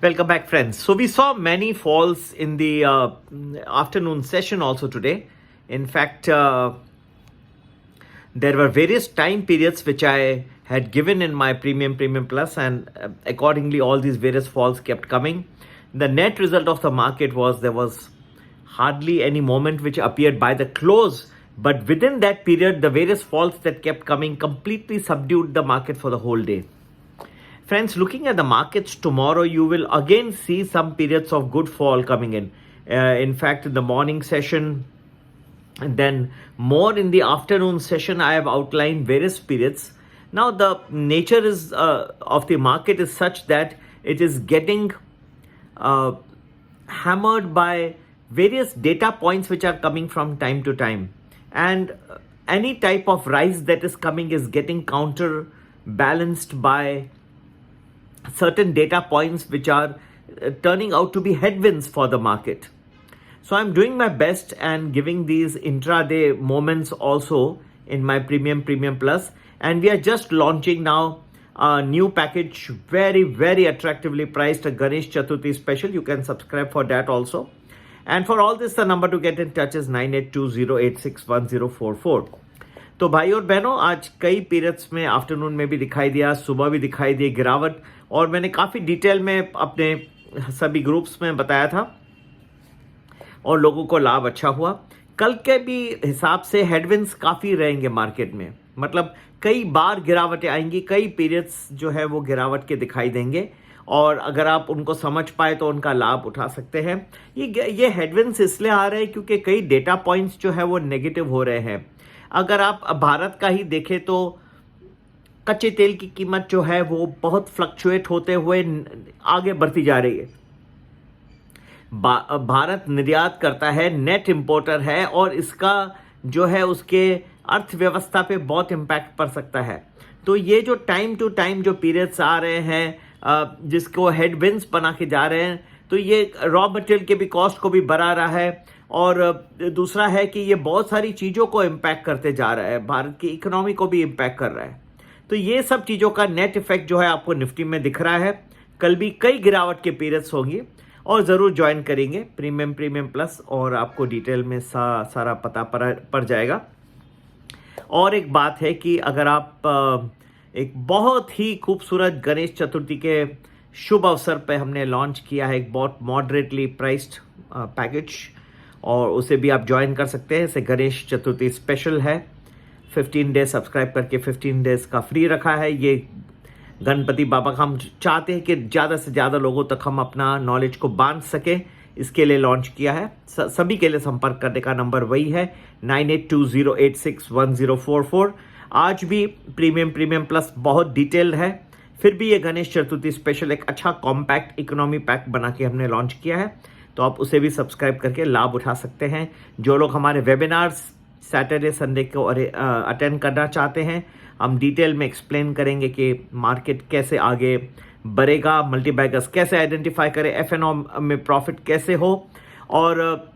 Welcome back, friends. So we saw many falls in the afternoon session also today. In fact, there were various time periods which I had given in my Premium Plus, and accordingly all these various falls kept coming. The net result of the market was there was hardly any moment which appeared by the close, but within that period the various falls that kept coming completely subdued the market for the whole day. Friends, looking at the markets tomorrow, you will again see some periods of good fall coming in. In fact, in the morning session and then more in the afternoon session, I have outlined various periods. Now, the nature is of the market is such that it is getting hammered by various data points which are coming from time to time. And any type of rise that is coming is getting counterbalanced by certain data points which are turning out to be headwinds for the market. So I'm doing my best and giving these intraday moments also in my Premium Plus, and we are just launching now a new package, very attractively priced, a Ganesh Chaturthi special. You can subscribe for that also. And for all this, the number to get in touch is 9820861044. तो भाई और बहनों, आज कई periods में afternoon में भी दिखाई दिया, सुबह भी दिखाई दी गिरावट, और मैंने काफ़ी डिटेल में अपने सभी ग्रुप्स में बताया था और लोगों को लाभ अच्छा हुआ। कल के भी हिसाब से हेडविंड्स काफ़ी रहेंगे मार्केट में, मतलब कई बार गिरावटें आएंगी, कई पीरियड्स जो है वो गिरावट के दिखाई देंगे, और अगर आप उनको समझ पाए तो उनका लाभ उठा सकते हैं। ये हेडविंड्स इसलिए आ रहे हैं क्योंकि कई डेटा पॉइंट्स जो है वो नेगेटिव हो रहे हैं। अगर आप भारत का ही देखें तो कच्चे तेल की कीमत जो है वो बहुत फ्लक्चुएट होते हुए आगे बढ़ती जा रही है। भारत निर्यात करता है, नेट इंपोर्टर है, और इसका जो है उसके अर्थव्यवस्था पे बहुत इम्पैक्ट पड़ सकता है। तो ये जो टाइम टू टाइम जो पीरियड्स आ रहे हैं जिसको हेडविंड्स बना के जा रहे हैं, तो ये रॉ मटेरियल के भी कॉस्ट को भी बढ़ा रहा है, और दूसरा है कि ये बहुत सारी चीज़ों को इम्पैक्ट करते जा रहा है, भारत की इकोनॉमी को भी इम्पैक्ट कर रहा है। तो ये सब चीज़ों का नेट इफेक्ट जो है आपको निफ्टी में दिख रहा है। कल भी कई गिरावट के पीरियड्स होंगी, और ज़रूर ज्वाइन करेंगे प्रीमियम प्लस, और आपको डिटेल में सारा पता पड़ जाएगा। और एक बात है कि अगर आप एक बहुत ही खूबसूरत गणेश चतुर्थी के शुभ अवसर पर हमने लॉन्च किया है एक बहुत मॉडरेटली प्राइस्ड पैकेज, और उसे भी आप ज्वाइन कर सकते हैं। इसे गणेश चतुर्थी स्पेशल है, 15 डेज सब्सक्राइब करके 15 डेज का फ्री रखा है। ये गणपति बाबा का हम चाहते हैं कि ज़्यादा से ज़्यादा लोगों तक हम अपना नॉलेज को बांध सकें, इसके लिए लॉन्च किया है। सभी के लिए संपर्क करने का नंबर वही है 9820861044। आज भी प्रीमियम प्लस बहुत डिटेल्ड है, फिर भी ये गणेश चतुर्थी स्पेशल एक अच्छा कॉम्पैक्ट इकोनॉमी पैक बना के हमने लॉन्च किया है, तो आप उसे भी सब्सक्राइब करके लाभ उठा सकते हैं। जो लोग हमारे वेबिनार्स सैटरडे संडे को अटेंड करना चाहते हैं, हम डिटेल में एक्सप्लेन करेंगे कि मार्केट कैसे आगे बढ़ेगा, मल्टीबैगर्स कैसे आइडेंटिफाई करें, एफ&ओ में प्रॉफिट कैसे हो, और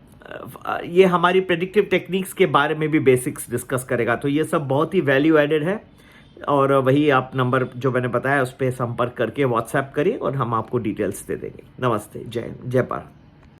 ये हमारी प्रेडिक्टिव टेक्निक्स के बारे में भी बेसिक्स डिस्कस करेगा। तो ये सब बहुत ही वैल्यू एडेड है, और वही आप नंबर जो मैंने बताया उस पर संपर्क करके व्हाट्सएप करिए और हम आपको डिटेल्स दे देंगे। नमस्ते, जय भारत।